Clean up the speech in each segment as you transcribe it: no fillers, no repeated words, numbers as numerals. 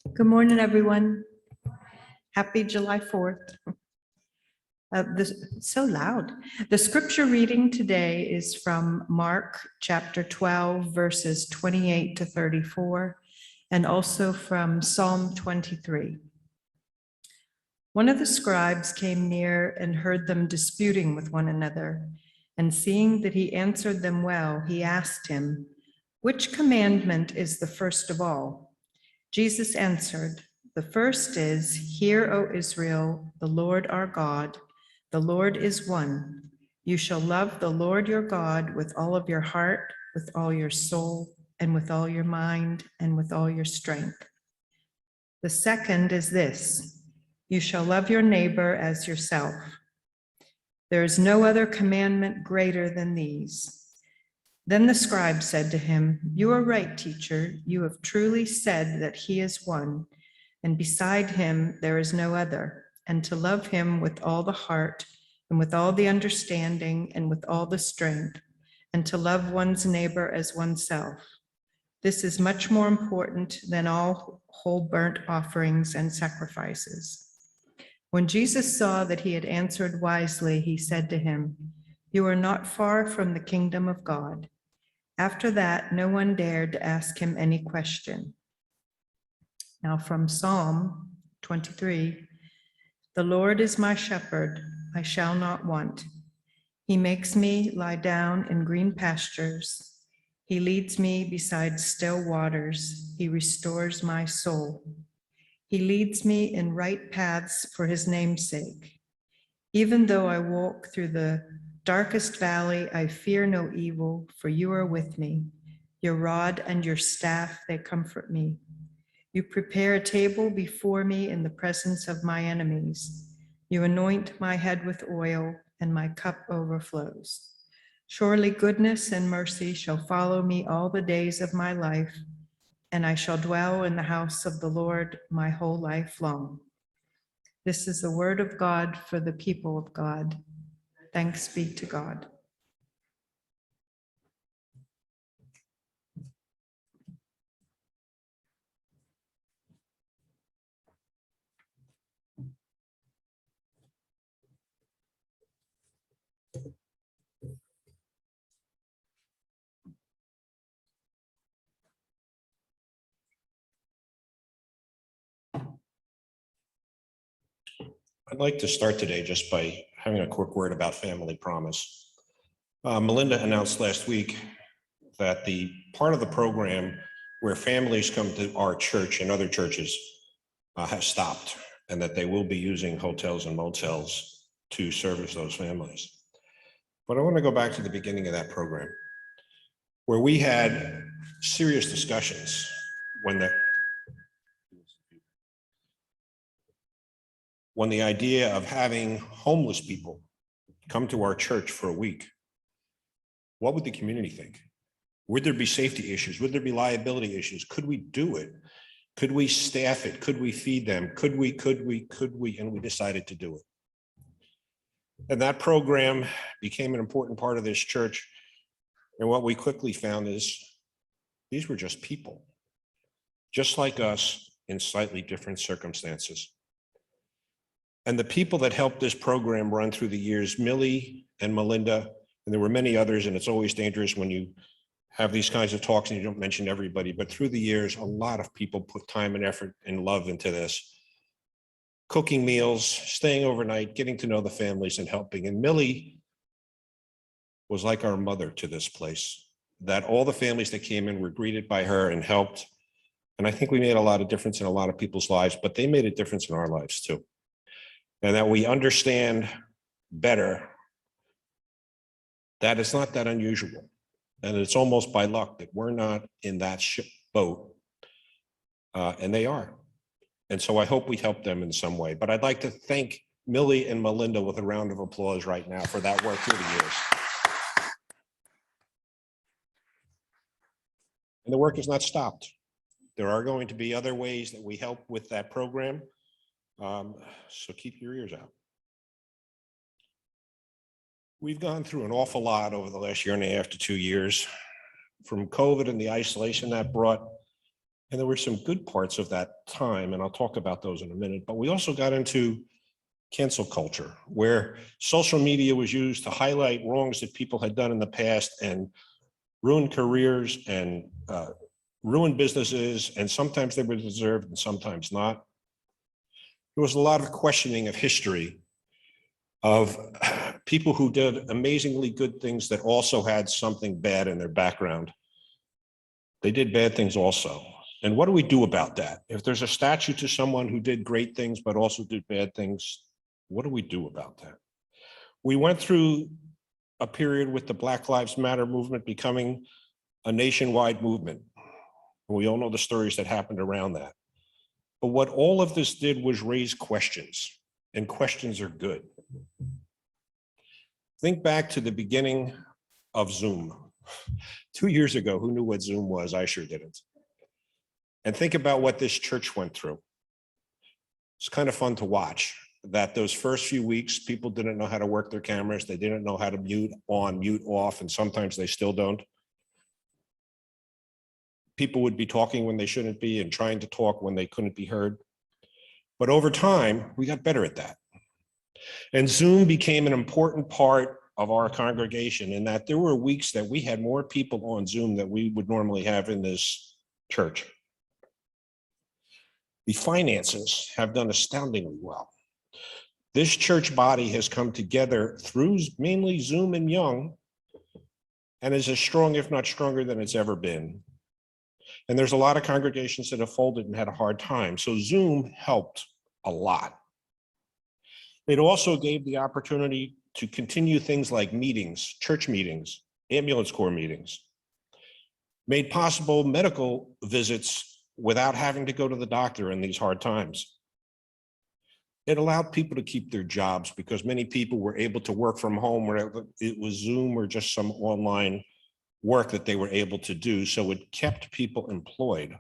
Good morning, everyone. Happy July 4th. So loud. The scripture reading today is from Mark chapter 12, verses 28 to 34, and also from Psalm 23. One of the scribes came near and heard them disputing with one another, and seeing that he answered them well, he asked him, "Which commandment is the first of all?" Jesus answered, "The first is, Hear, O Israel, the Lord our God, the Lord is one. You shall love the Lord your God with all of your heart, with all your soul, and with all your mind, and with all your strength. The second is this, you shall love your neighbor as yourself. There is no other commandment greater than these." Then the scribe said to him, "You are right, teacher. You have truly said that he is one, and beside him there is no other, and to love him with all the heart, and with all the understanding, and with all the strength, and to love one's neighbor as oneself. This is much more important than all whole burnt offerings and sacrifices." When Jesus saw that he had answered wisely, he said to him, "You are not far from the kingdom of God." After that, no one dared to ask him any question. Now from Psalm 23, "The Lord is my shepherd, I shall not want. He makes me lie down in green pastures. He leads me beside still waters. He restores my soul. He leads me in right paths for his name's sake. Even though I walk through the darkest valley, I fear no evil, for you are with me. Your rod and your staff, they comfort me. You prepare a table before me in the presence of my enemies. You anoint my head with oil, and my cup overflows. Surely goodness and mercy shall follow me all the days of my life, and I shall dwell in the house of the Lord my whole life long." This is the word of God for the people of God. Thanks be to God. I'd like to start today just by having a quick word about family promise. Melinda announced last week that the part of the program where families come to our church and other churches has stopped, and that they will be using hotels and motels to service those families. But I want to go back to the beginning of that program, where we had serious discussions when the idea of having homeless people come to our church for a week. What would the community think? Would there be safety issues? Would there be liability issues? Could we do it? Could we staff it? Could we feed them? Could we? And we decided to do it. And that program became an important part of this church. And what we quickly found is these were just people, just like us, in slightly different circumstances. And the people that helped this program run through the years, Millie and Melinda, and there were many others, and it's always dangerous when you have these kinds of talks and you don't mention everybody, but through the years, a lot of people put time and effort and love into this. Cooking meals, staying overnight, getting to know the families and helping. And Millie was like our mother to this place, that all the families that came in were greeted by her and helped. And I think we made a lot of difference in a lot of people's lives, but they made a difference in our lives too. And that we understand better that it's not that unusual. And it's almost by luck that we're not in that ship boat, and they are. And so I hope we help them in some way. But I'd like to thank Millie and Melinda with a round of applause right now for that work through the years. And the work is not stopped. There are going to be other ways that we help with that program. So keep your ears out. We've gone through an awful lot over the last year and a half to 2 years, from COVID and the isolation that brought, And there were some good parts of that time, and I'll talk about those in a minute, but we also got into cancel culture, where social media was used to highlight wrongs that people had done in the past and ruin careers and ruin businesses, and sometimes they were deserved and sometimes not. There was a lot of questioning of history of people who did amazingly good things that also had something bad in their background. They did bad things also. And what do we do about that? If there's a statue to someone who did great things but also did bad things, what do we do about that? We went through a period with the Black Lives Matter movement becoming a nationwide movement. And we all know the stories that happened around that. But what all of this did was raise questions, and questions are good. Think back to the beginning of Zoom. 2 years ago, who knew what Zoom was? I sure didn't. And think about what this church went through. It's kind of fun to watch that those first few weeks, people didn't know how to work their cameras. They didn't know how to mute on, mute off, and sometimes they still don't. People would be talking when they shouldn't be and trying to talk when they couldn't be heard. But over time, we got better at that. And Zoom became an important part of our congregation in that there were weeks that we had more people on Zoom than we would normally have in this church. The finances have done astoundingly well. This church body has come together through mainly Zoom and Young and is as strong, if not stronger, than it's ever been. And there's a lot of congregations that have folded and had a hard time. So Zoom helped a lot. It also gave the opportunity to continue things like meetings, church meetings, ambulance corps meetings, made possible medical visits without having to go to the doctor in these hard times. It allowed people to keep their jobs because many people were able to work from home, where it was Zoom or just some online work that they were able to do. So it kept people employed.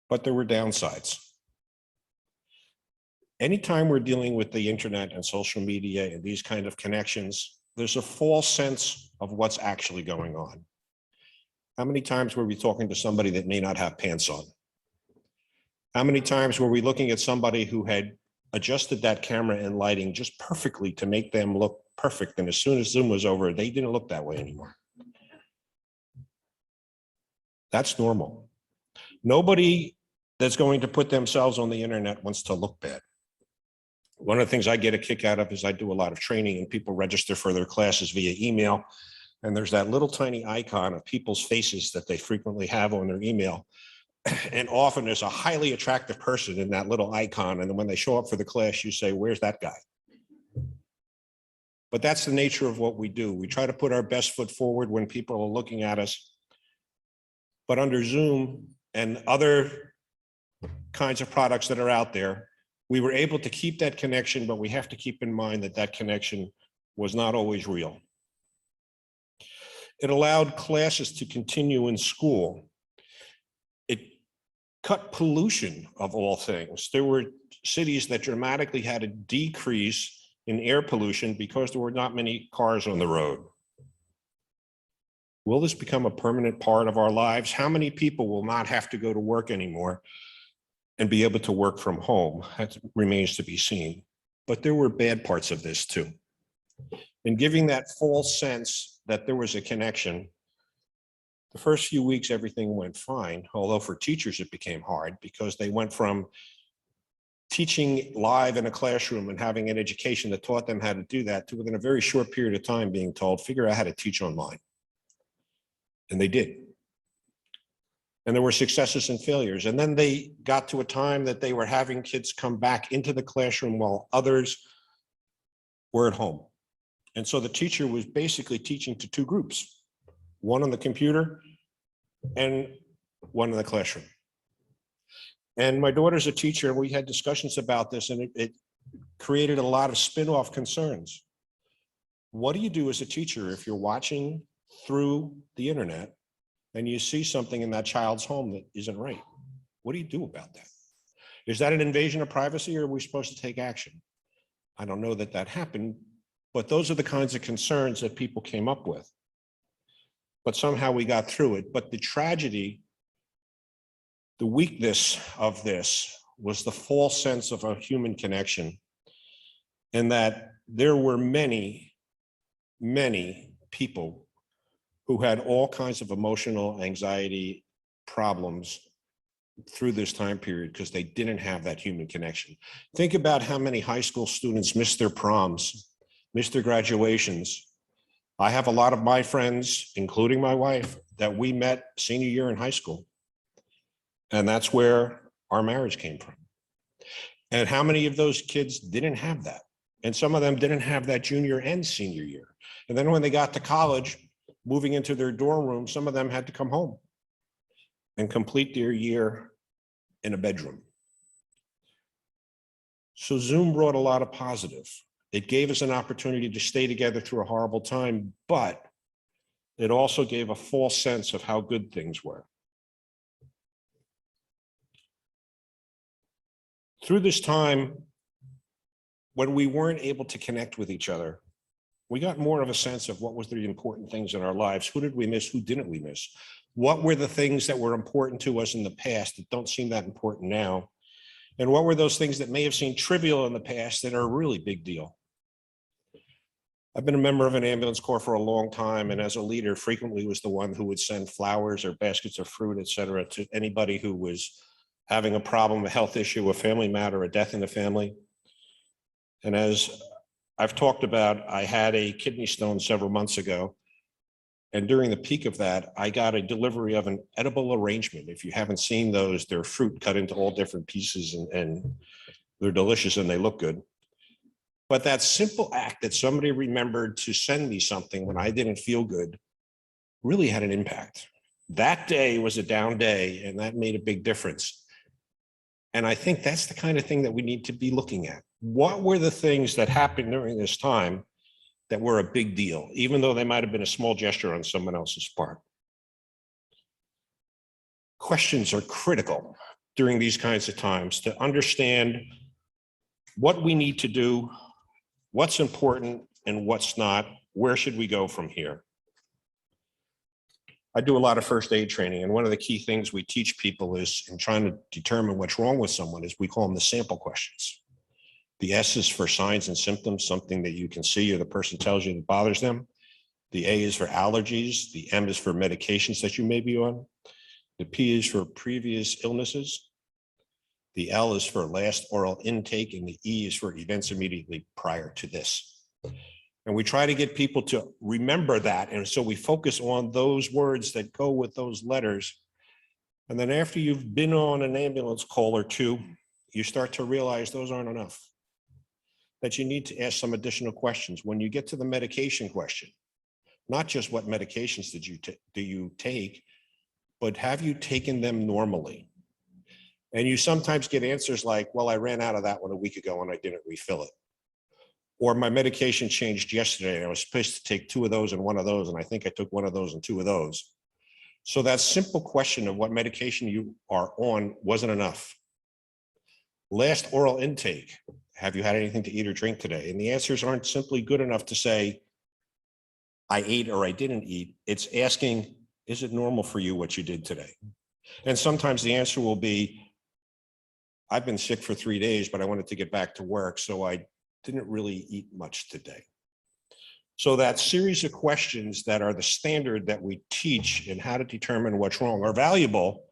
But there were downsides. Anytime we're dealing with the internet and social media and these kind of connections, there's a false sense of what's actually going on. How many times were we talking to somebody that may not have pants on? How many times were we looking at somebody who had adjusted that camera and lighting just perfectly to make them look perfect, and as soon as Zoom was over, they didn't look that way anymore? That's normal. Nobody that's going to put themselves on the internet wants to look bad. One of the things I get a kick out of is I do a lot of training and people register for their classes via email. And there's that little tiny icon of people's faces that they frequently have on their email. And often there's a highly attractive person in that little icon. And then when they show up for the class, you say, where's that guy? But that's the nature of what we do. We try to put our best foot forward when people are looking at us. But under Zoom and other kinds of products that are out there, we were able to keep that connection, but we have to keep in mind that that connection was not always real. It allowed classes to continue in school. It cut pollution, of all things. There were cities that dramatically had a decrease in air pollution because there were not many cars on the road. Will this become a permanent part of our lives? How many people will not have to go to work anymore and be able to work from home? That remains to be seen. But there were bad parts of this too. In giving that false sense that there was a connection, the first few weeks, everything went fine. Although for teachers, it became hard because they went from teaching live in a classroom and having an education that taught them how to do that to within a very short period of time being told, figure out how to teach online. And they did. And there were successes and failures. And then they got to a time that they were having kids come back into the classroom while others were at home. And so the teacher was basically teaching to two groups, one on the computer and one in the classroom. And my daughter's a teacher, and we had discussions about this, and it created a lot of spin-off concerns. What do you do as a teacher if you're watching through the internet and you see something in that child's home that isn't right? What do you do about that? Is that an invasion of privacy, or are we supposed to take action? I don't know that that happened, but those are the kinds of concerns that people came up with. but somehow we got through it. But the tragedy, the weakness of this was the false sense of a human connection, and that there were many, many people who had all kinds of emotional anxiety problems through this time period because they didn't have that human connection. Think about how many high school students missed their proms, missed their graduations. I have a lot of my friends, including my wife, that we met senior year in high school. And that's where our marriage came from. And how many of those kids didn't have that? And some of them didn't have that junior and senior year. And then when they got to college, moving into their dorm room, some of them had to come home and complete their year in a bedroom. So Zoom brought a lot of positive. It gave us an opportunity to stay together through a horrible time, but it also gave a false sense of how good things were. Through this time, when we weren't able to connect with each other, we got more of a sense of what was the important things in our lives. Who did we miss? Who didn't we miss? What were the things that were important to us in the past that don't seem that important now? And what were those things that may have seemed trivial in the past that are a really big deal? I've been a member of an ambulance corps for a long time, and as a leader, frequently was the one who would send flowers or baskets of fruit, et cetera, to anybody who was having a problem, a health issue, a family matter, a death in the family. And as I've talked about, I had a kidney stone several months ago. And during the peak of that, I got a delivery of an edible arrangement. If you haven't seen those, they're fruit cut into all different pieces, and they're delicious and they look good. But that simple act that somebody remembered to send me something when I didn't feel good really had an impact. That day was a down day, and that made a big difference. And I think that's the kind of thing that we need to be looking at. What were the things that happened during this time that were a big deal, even though they might have been a small gesture on someone else's part? Questions are critical during these kinds of times to understand what we need to do, what's important and what's not. Where should we go from here? I do a lot of first aid training, and one of the key things we teach people is in trying to determine what's wrong with someone is we call them the sample questions. The S is for signs and symptoms, something that you can see or the person tells you that bothers them. The A is for allergies. The M is for medications that you may be on. The P is for previous illnesses. The L is for last oral intake, and the E is for events immediately prior to this. And we try to get people to remember that. And so we focus on those words that go with those letters. And then after you've been on an ambulance call or two, you start to realize those aren't enough, that you need to ask some additional questions. When you get to the medication question, not just what medications do you take, but have you taken them normally? And you sometimes get answers like, well, I ran out of that one a week ago and I didn't refill it. Or my medication changed yesterday and I was supposed to take 2 of those and 1 of those, and I think I took 1 of those and 2 of those. So that simple question of what medication you are on wasn't enough. Last oral intake, have you had anything to eat or drink today? And the answers aren't simply good enough to say, I ate or I didn't eat. It's asking, is it normal for you what you did today? And sometimes the answer will be, I've been sick for 3 days, but I wanted to get back to work, so I didn't really eat much today. So that series of questions that are the standard that we teach in how to determine what's wrong are valuable,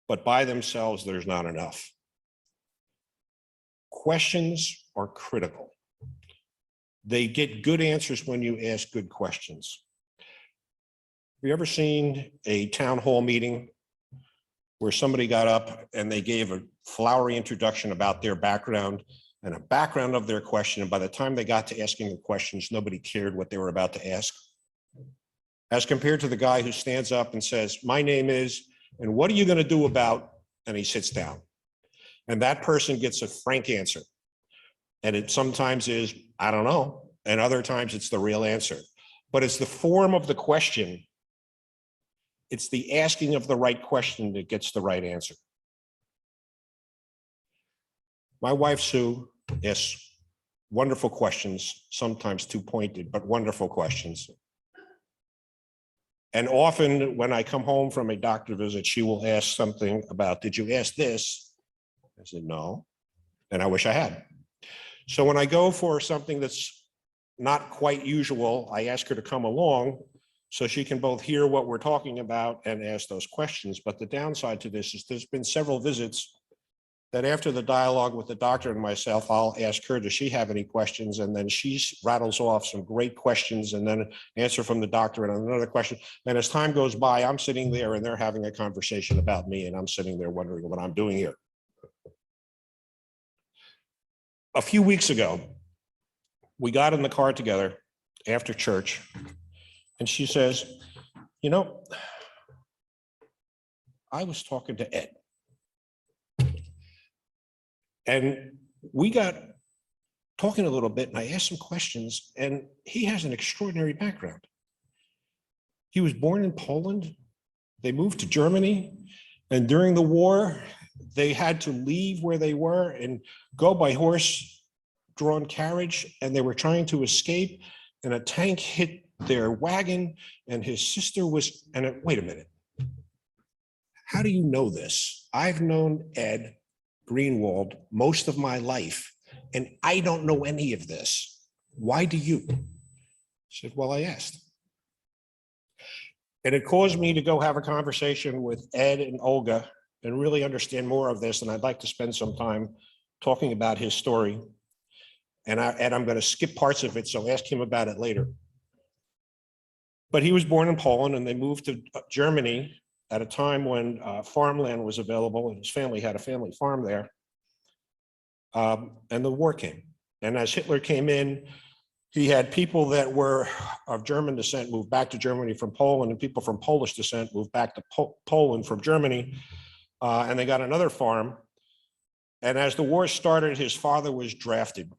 but by themselves, there's not enough. Questions are critical. They get good answers when you ask good questions. Have you ever seen a town hall meeting where somebody got up and they gave a flowery introduction about their background and a background of their question, and by the time they got to asking the questions, nobody cared what they were about to ask? As compared to the guy who stands up and says, my name is, and what are you going to do about, and he sits down. And that person gets a frank answer. And it sometimes is, I don't know. And other times it's the real answer. But it's the form of the question. It's the asking of the right question that gets the right answer. My wife, Sue, asks wonderful questions, sometimes too pointed, but wonderful questions. And often when I come home from a doctor visit, she will ask something about, did you ask this? I said, no, and I wish I had. So when I go for something that's not quite usual, I ask her to come along so she can both hear what we're talking about and ask those questions. But the downside to this is there's been several visits that after the dialogue with the doctor and myself, I'll ask her, does she have any questions? And then she rattles off some great questions and then answer from the doctor and another question. And as time goes by, I'm sitting there and they're having a conversation about me and I'm sitting there wondering what I'm doing here. A few weeks ago, we got in the car together after church and she says, you know, I was talking to Ed. And we got talking a little bit and I asked some questions and he has an extraordinary background. He was born in Poland. They moved to Germany. And during the war, they had to leave where they were and go by horse-drawn carriage. And they were trying to escape and a tank hit their wagon and his sister was, wait a minute. How do you know this? I've known Ed Greenwald most of my life, and I don't know any of this. Why do you? I said, well, I asked. And it caused me to go have a conversation with Ed and Olga and really understand more of this. And I'd like to spend some time talking about his story. And I'm going to skip parts of it, so ask him about it later. But he was born in Poland and they moved to Germany at a time when farmland was available and his family had a family farm there. And the war came. And as Hitler came in, he had people that were of German descent move back to Germany from Poland and people from Polish descent moved back to Poland from Germany. And they got another farm. And as the war started, his father was drafted.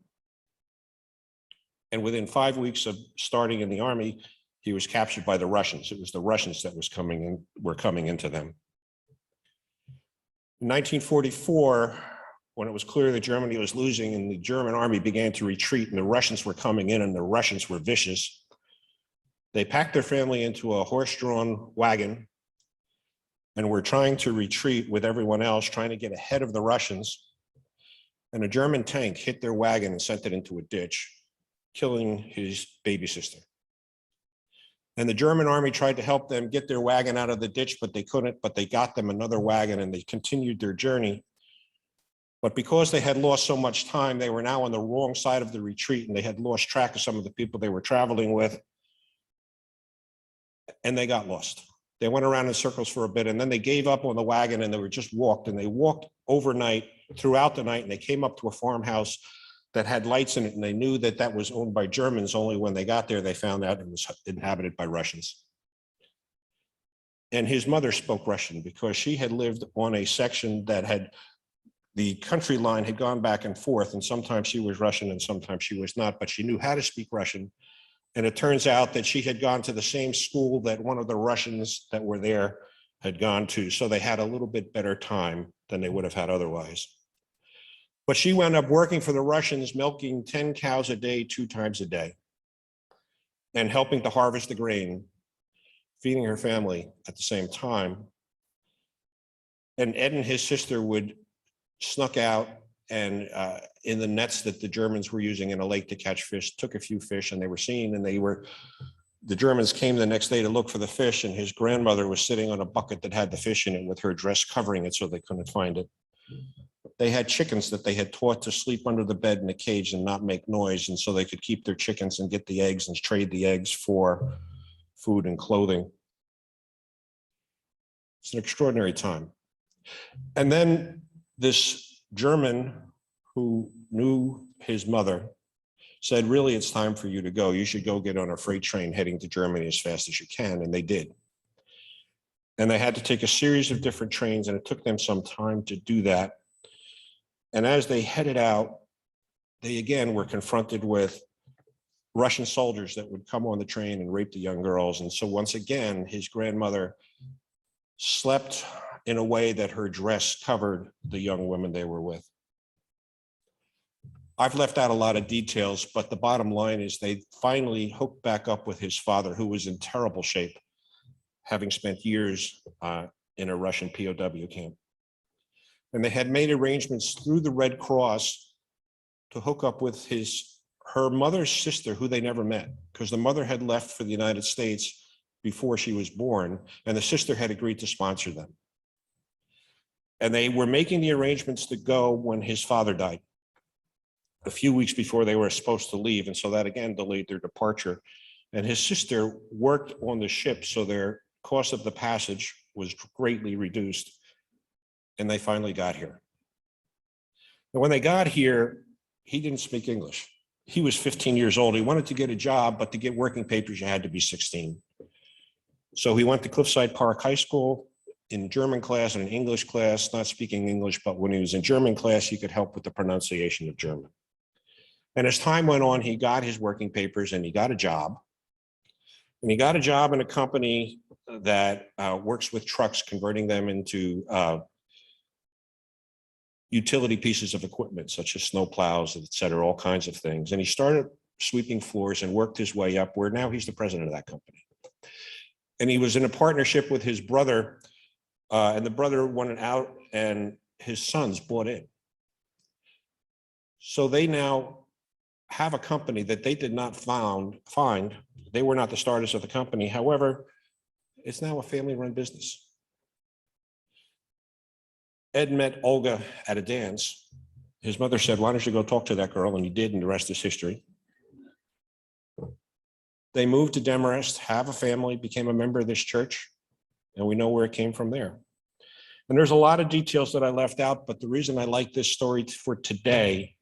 And within 5 weeks of starting in the army, he was captured by the Russians. It was the Russians that were coming into them. In 1944, when it was clear that Germany was losing and the German army began to retreat and the Russians were coming in and the Russians were vicious, they packed their family into a horse-drawn wagon and were trying to retreat with everyone else, trying to get ahead of the Russians. And a German tank hit their wagon and sent it into a ditch, killing his baby sister. And the German army tried to help them get their wagon out of the ditch, but they couldn't, but they got them another wagon and they continued their journey. But because they had lost so much time, they were now on the wrong side of the retreat and they had lost track of some of the people they were traveling with. And they got lost. They went around in circles for a bit and then they gave up on the wagon and they were just walked and they walked overnight throughout the night and they came up to a farmhouse that had lights in it and they knew that that was owned by Germans. Only when they got there, they found out it was inhabited by Russians. And his mother spoke Russian because she had lived on a section that had, the country line had gone back and forth and sometimes she was Russian and sometimes she was not, but she knew how to speak Russian. And it turns out that she had gone to the same school that one of the Russians that were there had gone to. So they had a little bit better time than they would have had otherwise. But she wound up working for the Russians, milking 10 cows a day, 2 times a day, and helping to harvest the grain, feeding her family at the same time. And Ed and his sister would snuck out and in the nets that the Germans were using in a lake to catch fish, took a few fish and they were seen and the Germans came the next day to look for the fish and his grandmother was sitting on a bucket that had the fish in it with her dress covering it so they couldn't find it. They had chickens that they had taught to sleep under the bed in a cage and not make noise. And so they could keep their chickens and get the eggs and trade the eggs for food and clothing. It's an extraordinary time. And then this German who knew his mother said, really, it's time for you to go. You should go get on a freight train heading to Germany as fast as you can. And they did. And they had to take a series of different trains and it took them some time to do that. And as they headed out, they again were confronted with Russian soldiers that would come on the train and rape the young girls. And so once again, his grandmother slept in a way that her dress covered the young women they were with. I've left out a lot of details, but the bottom line is they finally hooked back up with his father, who was in terrible shape. having spent years in a Russian POW camp. And they had made arrangements through the Red Cross to hook up with her mother's sister, who they never met, because the mother had left for the United States before she was born, and the sister had agreed to sponsor them. And they were making the arrangements to go when his father died, a few weeks before they were supposed to leave. And so that again delayed their departure. And his sister worked on the ship, so their cost of the passage was greatly reduced. And they finally got here. And when they got here, he didn't speak English. He was 15 years old. He wanted to get a job, but to get working papers, you had to be 16. So he went to Cliffside Park High School in German class and an English class, not speaking English, but when he was in German class, he could help with the pronunciation of German. And as time went on, he got his working papers and he got a job. And he got a job in a company that works with trucks, converting them into utility pieces of equipment, such as snow plows, et cetera, all kinds of things. And he started sweeping floors and worked his way up, where now he's the president of that company. And he was in a partnership with his brother, and the brother wanted out and his sons bought in. So they now have a company that they did not find. They were not the starters of the company. However, it's now a family-run business. Ed met Olga at a dance. His mother said, "Why don't you go talk to that girl?" And he did, and the rest is history. They moved to Demarest, have a family, became a member of this church, and we know where it came from there. And there's a lot of details that I left out, but the reason I like this story for today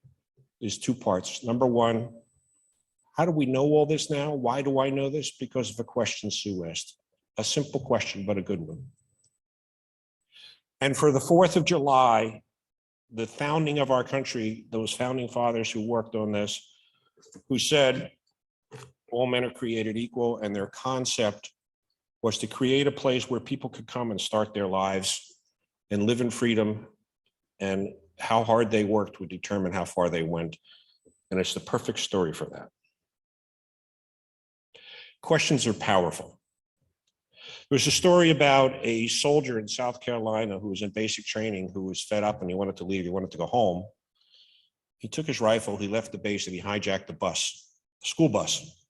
is two parts. Number one, how do we know all this now? Why do I know this? Because of a question Sue asked. A simple question, but a good one. And for the 4th of July, the founding of our country, those founding fathers who worked on this, who said all men are created equal, and their concept was to create a place where people could come and start their lives and live in freedom, and how hard they worked would determine how far they went. And it's the perfect story for that. Questions are powerful. There's a story about a soldier in South Carolina who was in basic training, who was fed up and he wanted to leave. He wanted to go home. He took his rifle, he left the base, and he hijacked the bus, a school bus,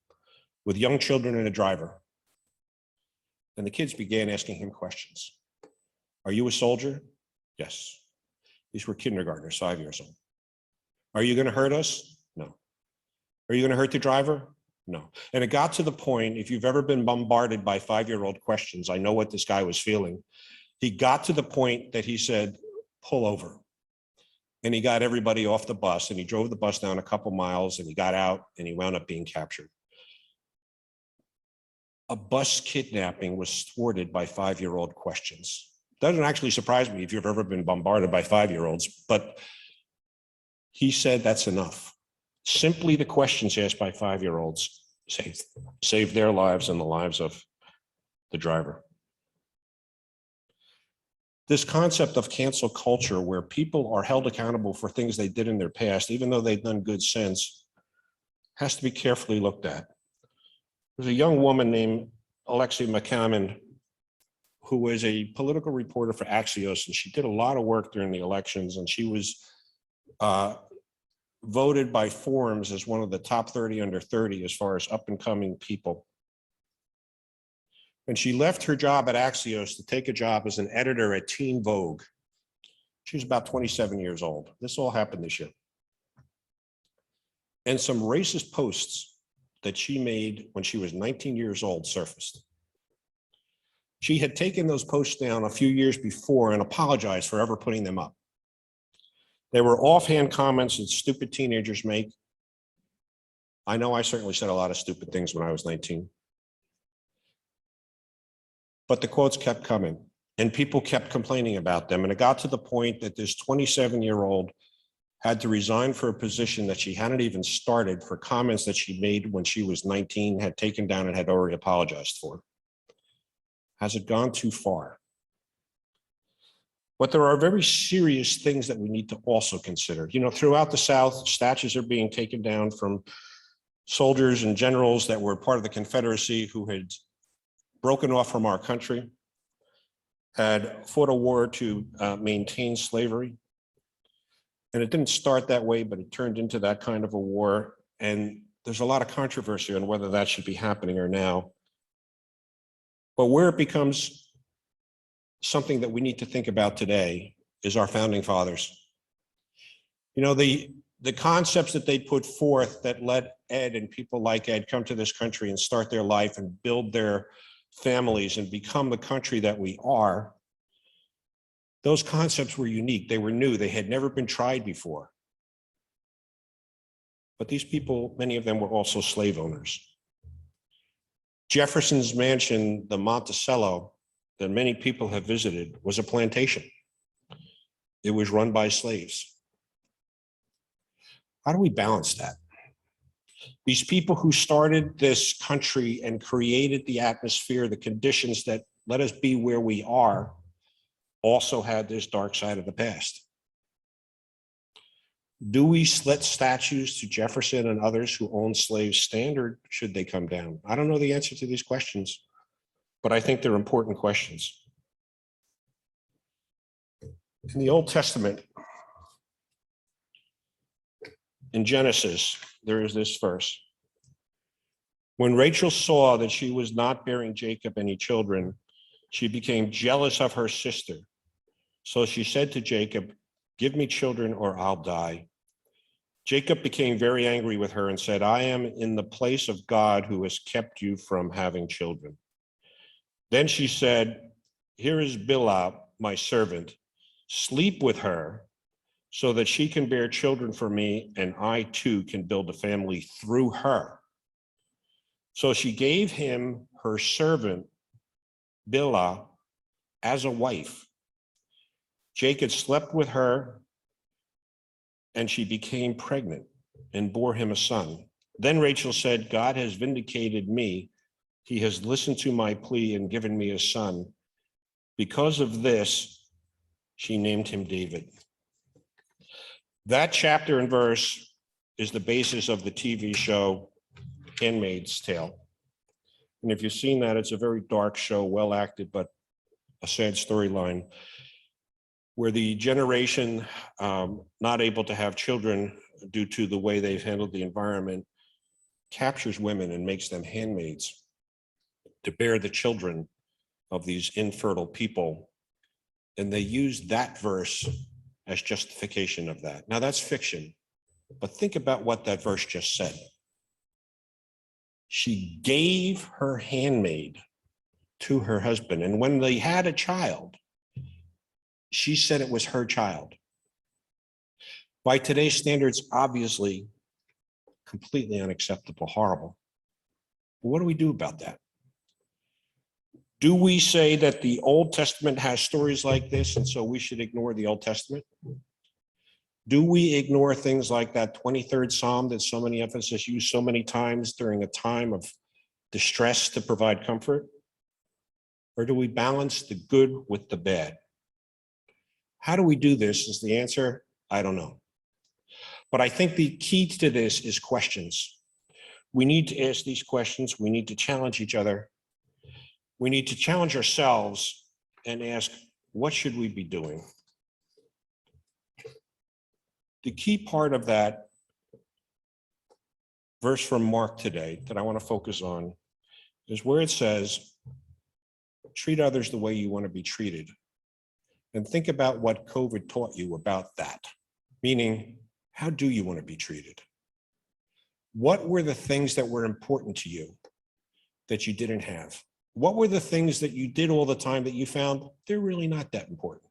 with young children and a driver. And the kids began asking him questions. "Are you a soldier?" "Yes." These were kindergartners, 5 years old. "Are you going to hurt us?" "No." "Are you going to hurt the driver?" "No." And it got to the point, if you've ever been bombarded by 5-year-old questions, I know what this guy was feeling. He got to the point that he said, "Pull over." And he got everybody off the bus, and he drove the bus down a couple miles, and he got out, and he wound up being captured. A bus kidnapping was thwarted by 5-year-old questions. Doesn't actually surprise me if you've ever been bombarded by 5-year-olds, but he said that's enough. Simply the questions asked by 5-year-olds saved their lives and the lives of the driver. This concept of cancel culture, where people are held accountable for things they did in their past, even though they've done good since, has to be carefully looked at. There's a young woman named Alexei McCammon, who was a political reporter for Axios, and she did a lot of work during the elections, and she was voted by Forbes as one of the top 30 under 30 as far as up and coming people. And she left her job at Axios to take a job as an editor at Teen Vogue. She was about 27 years old. This all happened this year. And some racist posts that she made when she was 19 years old surfaced. She had taken those posts down a few years before and apologized for ever putting them up. They were offhand comments that stupid teenagers make. I know I certainly said a lot of stupid things when I was 19. But the quotes kept coming, and people kept complaining about them. And it got to the point that this 27-year-old had to resign for a position that she hadn't even started for comments that she made when she was 19, had taken down and had already apologized for. Has it gone too far? But there are very serious things that we need to also consider. You know, throughout the South, statues are being taken down from soldiers and generals that were part of the Confederacy who had broken off from our country, had fought a war to maintain slavery. And it didn't start that way, but it turned into that kind of a war. And there's a lot of controversy on whether that should be happening or now. But where it becomes something that we need to think about today is our founding fathers. You know, the concepts that they put forth that let Ed and people like Ed come to this country and start their life and build their families and become the country that we are, those concepts were unique. They were new. They had never been tried before. But these people, many of them were also slave owners. Jefferson's mansion, the Monticello, that many people have visited, was a plantation. It was run by slaves. How do we balance that? These people who started this country and created the atmosphere, the conditions that let us be where we are, also had this dark side of the past. Do we let statues to Jefferson and others who owned slaves stand, or should they come down? I don't know the answer to these questions, but I think they're important questions. In the Old Testament, in Genesis, there is this verse. When Rachel saw that she was not bearing Jacob any children, she became jealous of her sister. So she said to Jacob, "Give me children or I'll die." Jacob became very angry with her and said, "I am in the place of God who has kept you from having children." Then she said, "Here is Bilhah, my servant. Sleep with her so that she can bear children for me, and I too can build a family through her." So she gave him her servant, Bilhah, as a wife. Jacob slept with her, and she became pregnant and bore him a son. Then Rachel said, "God has vindicated me. He has listened to my plea and given me a son." Because of this, she named him David. That chapter and verse is the basis of the TV show Handmaid's Tale. And if you've seen that, it's a very dark show, well acted, but a sad storyline, where the generation not able to have children due to the way they've handled the environment captures women and makes them handmaids to bear the children of these infertile people. And they use that verse as justification of that. Now that's fiction, but think about what that verse just said. She gave her handmaid to her husband, and when they had a child, she said it was her child. By today's standards, obviously, completely unacceptable, horrible. What do we do about that? Do we say that the Old Testament has stories like this, and so we should ignore the Old Testament? Do we ignore things like that 23rd Psalm that so many of us have used so many times during a time of distress to provide comfort? Or do we balance the good with the bad? How do we do this? Is the answer? I don't know. But I think the key to this is questions. We need to ask these questions. We need to challenge each other. We need to challenge ourselves and ask, what should we be doing? The key part of that verse from Mark today that I want to focus on is where it says, treat others the way you want to be treated. And think about what COVID taught you about that. Meaning, how do you want to be treated? What were the things that were important to you that you didn't have? What were the things that you did all the time that you found they're really not that important?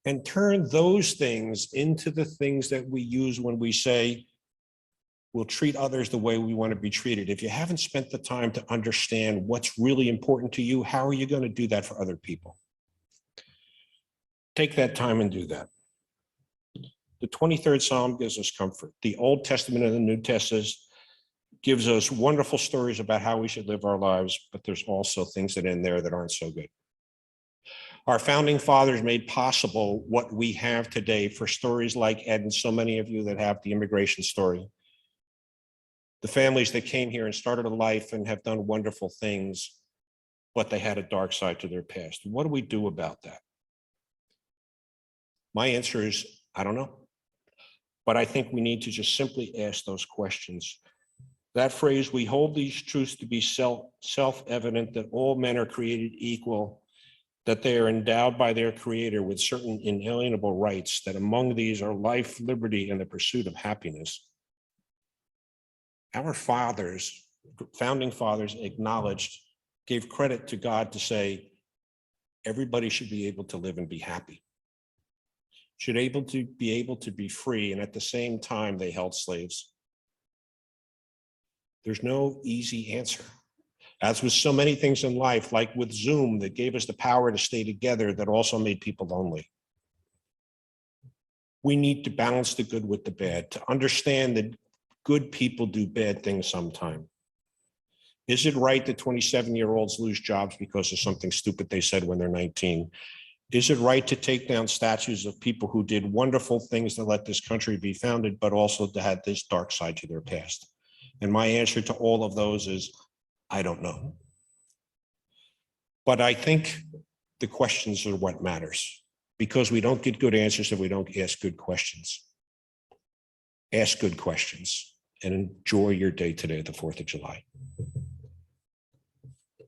And turn those things into the things that we use when we say, we'll treat others the way we want to be treated. If you haven't spent the time to understand what's really important to you, how are you going to do that for other people? Take that time and do that. The 23rd Psalm gives us comfort. The Old Testament and the New Testament gives us wonderful stories about how we should live our lives, but there's also things that in there that aren't so good. Our founding fathers made possible what we have today for stories like Ed and so many of you that have the immigration story. The families that came here and started a life and have done wonderful things, but they had a dark side to their past. What do we do about that? My answer is, I don't know. But I think we need to just simply ask those questions. That phrase, we hold these truths to be self-evident, that all men are created equal, that they are endowed by their creator with certain inalienable rights, that among these are life, liberty, and the pursuit of happiness. Our fathers, founding fathers, acknowledged, gave credit to God to say, everybody should be able to live and be happy, should be able to be free, and at the same time, they held slaves. There's no easy answer. As with so many things in life, like with Zoom, that gave us the power to stay together, that also made people lonely. We need to balance the good with the bad, to understand that good people do bad things sometime. Is it right that 27-year-olds lose jobs because of something stupid they said when they're 19? Is it right to take down statues of people who did wonderful things to let this country be founded, but also to have this dark side to their past? And my answer to all of those is, I don't know. But I think the questions are what matters, because we don't get good answers if we don't ask good questions. Ask good questions and enjoy your day today, the 4th of July.